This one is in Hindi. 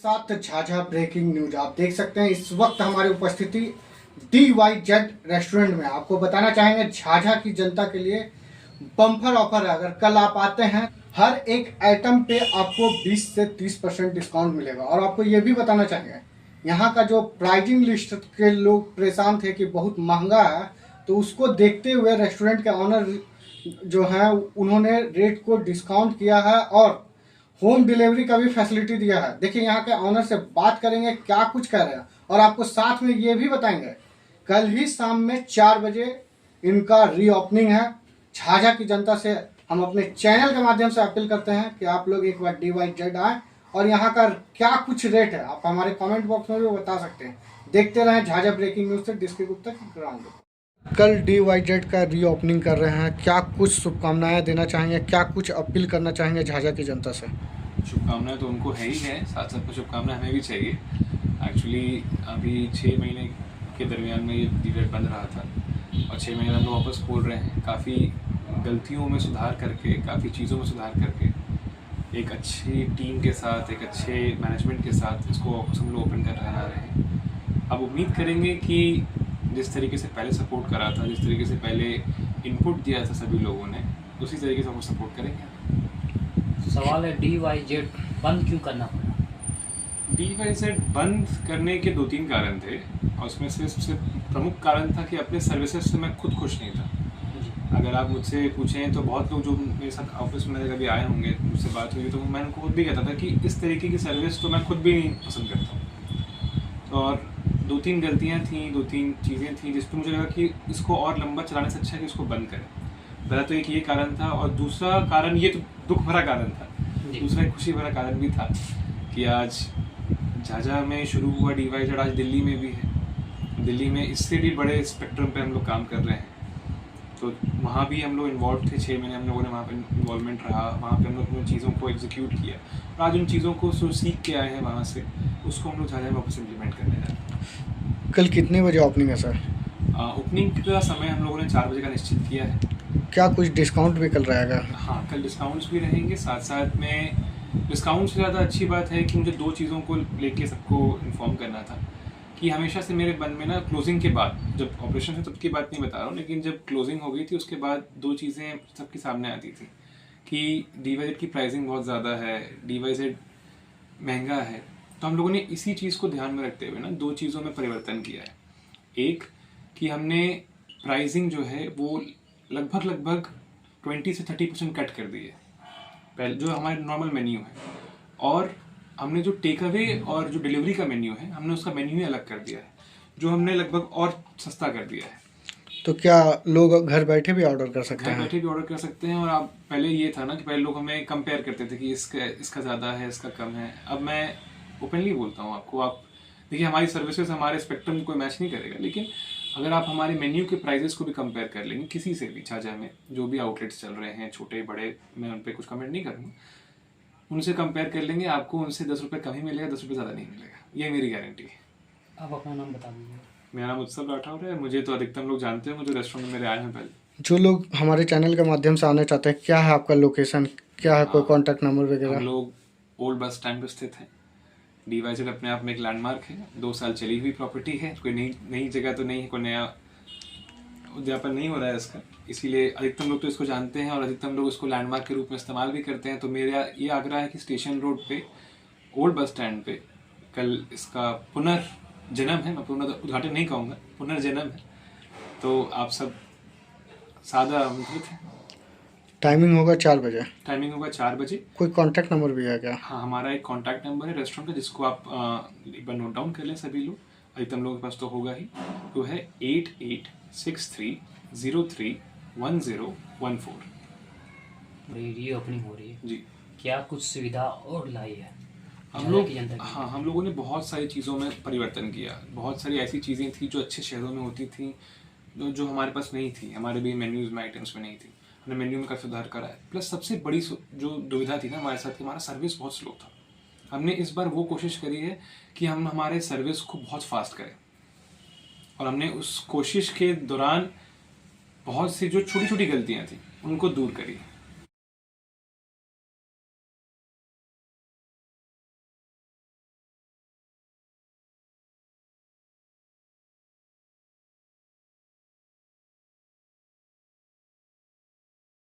साथ झाझा ब्रेकिंग न्यूज आप देख सकते हैं। इस वक्त हमारी उपस्थिति DYZ रेस्टोरेंट में। आपको बताना चाहेंगे झाझा की जनता के लिए बम्पर ऑफर है। अगर कल आप आते हैं, हर एक आइटम पे आपको 20 से 30% डिस्काउंट मिलेगा। और आपको ये भी बताना चाहेंगे, यहाँ का जो प्राइजिंग लिस्ट के लोग परेशान थे कि बहुत महंगा है, तो उसको देखते हुए रेस्टोरेंट के ऑनर जो हैं उन्होंने रेट को डिस्काउंट किया है और होम डिलीवरी का भी फैसिलिटी दिया है। देखिए, यहाँ के ऑनर से बात करेंगे क्या कुछ कह रहे हैं और आपको साथ में ये भी बताएंगे कल ही शाम में 4 बजे इनका रीओपनिंग है। झाझा की जनता से हम अपने चैनल के माध्यम से अपील करते हैं कि आप लोग एक बार DYZ आए और यहाँ का क्या कुछ रेट है आप हमारे कमेंट बॉक्स में भी बता सकते हैं। देखते रहें झाझा ब्रेकिंग न्यूज से डिस्ट्रिक्ट गुप्ता की ग्राउंड। कल DYZ का रीओपनिंग कर रहे हैं, क्या कुछ शुभकामनाएं देना चाहेंगे, क्या कुछ अपील करना चाहेंगे झाझा की जनता से? शुभकामनाएं तो उनको है ही है, साथ साथ में शुभकामनाएं हमें भी चाहिए। एक्चुअली अभी 6 महीने के दरमियान में ये पीरियड बंद रहा था और 6 महीने हम लोग वापस खोल रहे हैं। काफ़ी गलतियों में सुधार करके, काफ़ी चीज़ों में सुधार करके, एक अच्छी टीम के साथ, एक अच्छे मैनेजमेंट के साथ इसको वापस हम लोग ओपन कर रहे हैं। अब उम्मीद करेंगे कि जिस तरीके से पहले सपोर्ट करा था, जिस तरीके से पहले इनपुट दिया था सभी लोगों ने, उसी तरीके से हम सपोर्ट करेंगे। सवाल है, DYZ बंद क्यों करना पड़ा? DYZ बंद करने के 2-3 कारण थे और उसमें से सबसे प्रमुख कारण था कि अपने सर्विसेज से मैं खुद खुश नहीं था। अगर आप मुझसे पूछें तो बहुत लोग जो मेरे साथ ऑफिस में कभी आए होंगे, मुझसे बात हुई, तो मैं उनको खुद भी कहता था कि इस तरीके की सर्विस तो मैं खुद भी नहीं पसंद करता हूँ। और 2-3 गलतियाँ थी, 2-3 चीज़ें थी जिस पर मुझे लगा कि इसको और लंबा चलाने से अच्छा है कि इसको बंद करें। पहला तो एक ये कारण था और दूसरा कारण, ये तो दुख भरा कारण था, दूसरा एक खुशी भरा कारण भी था कि आज झाझा में शुरू हुआ DYZ आज दिल्ली में भी है। दिल्ली में इससे भी बड़े स्पेक्ट्रम पे हम लोग काम कर रहे हैं, तो वहाँ भी हम लोग इन्वॉल्व थे। 6 महीने हम लोगों ने वहाँ पे इन्वॉल्वमेंट रहा, वहाँ पे हम लोग उन चीज़ों को एग्जीक्यूट किया और आज उन चीज़ों को सीख के आए हैं वहाँ से, उसको हम लोग झाझा में वापस इम्प्लीमेंट करने जा रहे हैं। कल कितने बजे ओपनिंग है सर? ओपनिंग का समय हम लोगों ने 4 बजे का निश्चित किया है। क्या कुछ डिस्काउंट भी कल रहेगा? हाँ, कल डिस्काउंट्स भी रहेंगे। साथ साथ में डिस्काउंट से ज़्यादा अच्छी बात है कि मुझे 2 चीज़ों को लेके सबको इन्फॉर्म करना था कि हमेशा से मेरे मन में ना क्लोजिंग के बाद, जब ऑपरेशन है तब की बात नहीं बता रहा हूँ, लेकिन जब क्लोजिंग हो गई थी उसके बाद 2 चीज़ें सबके सामने आती थी कि DYZ की प्राइसिंग बहुत ज़्यादा है, DYZ महंगा है। तो हम लोगों ने इसी चीज़ को ध्यान में रखते हुए ना 2 चीज़ों में परिवर्तन किया है। एक कि हमने प्राइसिंग जो है वो लगभग 20 से 30% कट कर दी है पहले जो हमारे नॉर्मल मेन्यू है, और हमने जो टेक अवे और जो डिलीवरी का मेन्यू है हमने उसका मेन्यू ही अलग कर दिया है, जो हमने लगभग और सस्ता कर दिया है। तो क्या लोग घर बैठे भी ऑर्डर कर सकते हैं? घर बैठे भी ऑर्डर कर सकते हैं। और आप पहले ये था ना कि पहले लोग हमें कंपेयर करते थे कि इसका ज़्यादा है, इसका कम है। अब मैं ओपनली बोलता हूँ आपको, आप देखिए हमारी सर्विसेज हमारे स्पेक्ट्रम को कोई मैच नहीं करेगा, लेकिन अगर आप हमारे मेन्यू के प्राइजेस को भी कंपेयर कर लेंगे किसी से भी, झाझा में जो भी आउटलेट्स चल रहे हैं, छोटे बड़े, मैं उन पर कुछ कमेंट नहीं करूँगा, उनसे कंपेयर कर लेंगे, आपको उनसे 10 रुपये कम ही मिलेगा, 10 रुपये ज़्यादा नहीं मिलेगा। ये मेरी गारंटी है। आप अपना नाम बता दीजिए। मेरा नाम उत्सव राठौर है। मुझे तो अधिकतम लोग जानते हैं, मुझे रेस्टोरेंट में मेरे आए हैं पहले। जो लोग हमारे चैनल के माध्यम से आना चाहते हैं, क्या है आपका लोकेशन, क्या है कोई कॉन्टैक्ट नंबर वगैरह? हम लोग ओल्ड बस स्टैंड पर स्थित हैं। DYZ अपने आप में एक लैंडमार्क है, 2 साल चली हुई प्रॉपर्टी है, कोई नई जगह तो नहीं है, कोई नया उद्यापन नहीं हो रहा है इसका, इसीलिए अधिकतम लोग तो इसको जानते हैं और अधिकतम लोग इसको लैंडमार्क के रूप में इस्तेमाल भी करते हैं। तो मेरा ये आग्रह है कि स्टेशन रोड पे ओल्ड बस स्टैंड पे कल इसका पुनर्जन्म है, मैं पूर्ण उद्घाटन नहीं कहूँगा, पुनर्जन्म है, तो आप सब सादा आमंत्रित हैं। टाइमिंग होगा 4 बजे। टाइमिंग होगा 4 बजे। कोई कॉन्टैक्ट नंबर भी है क्या? हाँ, हमारा एक कॉन्टैक्ट नंबर है रेस्टोरेंट का, जिसको आप एक बार नोट डाउन कर लें सभी लोग, अधिकतम लोगों के पास तो होगा ही। वो है 8863031014। रीओपनिंग हो रही है जी। क्या कुछ सुविधा और लाई है हम लोगों ने बहुत सारी चीज़ों में परिवर्तन किया। बहुत सारी ऐसी चीज़ें थी जो अच्छे शहरों में होती थी, जो हमारे पास नहीं थी, हमारे भी मेन्यूज़ में आइटम्स में नहीं थी। हमने मेन्यू में काफ़ी सुधार करा है। प्लस सबसे बड़ी जो दुविधा थी ना हमारे साथ कि हमारा सर्विस बहुत स्लो था। हमने इस बार वो कोशिश करी है कि हम हमारे सर्विस को बहुत फास्ट करें, और हमने उस कोशिश के दौरान बहुत सी जो छोटी छोटी गलतियाँ थी उनको दूर करी।